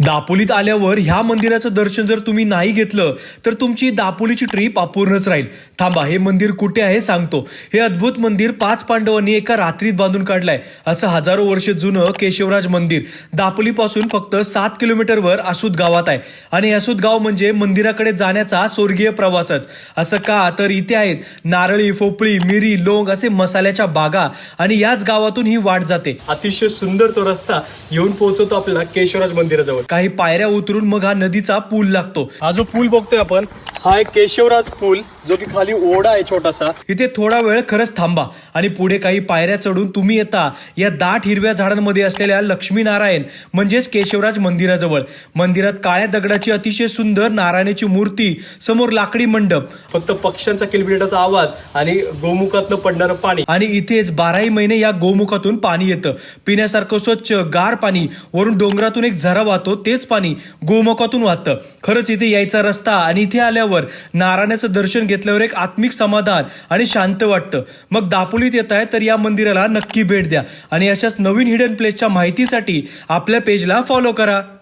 दापोलीत आल्यावर ह्या मंदिराचं दर्शन जर तुम्ही नाही घेतलं तर तुमची दापोलीची ट्रिप अपूर्णच राहील. थांबा, हे मंदिर कुठे आहे सांगतो. हे अद्भुत मंदिर 5 पांडवांनी एका रात्रीत बांधून काढलंय. असं हजारो वर्ष जुनं केशवराज मंदिर दापोलीपासून फक्त 7 किलोमीटरवर आसूत गावात आहे. आणि आसूत गाव म्हणजे मंदिराकडे जाण्याचा स्वर्गीय प्रवासच. असं का, तर इथे आहेत नारळी, पोपळी, मिरी, लोंग असे मसाल्याच्या बागा आणि याच गावातून ही वाट जाते. अतिशय सुंदर तो रस्ता येऊन पोहोचवतो आपल्याला केशवराज मंदिराजवळ. काही पायऱ्या उतरून मग हा नदीचा पूल लागतो. हा जो पूल बघतोय आपण, हा एक केशवराज पूल, जो की खाली ओढा आहे छोटासा. इथे थोडा वेळ खरंच थांबा आणि पुढे काही पायऱ्या चढून तुम्ही येता या दाट हिरव्या झाडांमध्ये असलेल्या लक्ष्मीनारायण म्हणजेच केशवराज मंदिराजवळ. मंदिरात काळ्या दगडाची अतिशय सुंदर नारायणाची मूर्ती, समोर लाकडी मंडप, फक्त पक्ष्यांचा किलबिलाटाचा आवाज आणि गोमुखातनं पडणारं पाणी. आणि इथेच 12ही महिने या गोमुखातून पाणी येतं. पिण्यासारखं स्वच्छ गार पाणी. वरून डोंगरातून एक झरा वाहतो, तेच पाणी गोमुखातून वाहतं. खरंच इथे यायचा रस्ता आणि इथे आल्यावर नारायणाचं दर्शन घेतल्यावर एक आत्मिक समाधान आणि शांत वाटतं. मग दापोलीत येत आहे तर या मंदिराला नक्की भेट द्या आणि अशाच नवीन हिडन प्लेसच्या माहितीसाठी आपल्या पेजला फॉलो करा.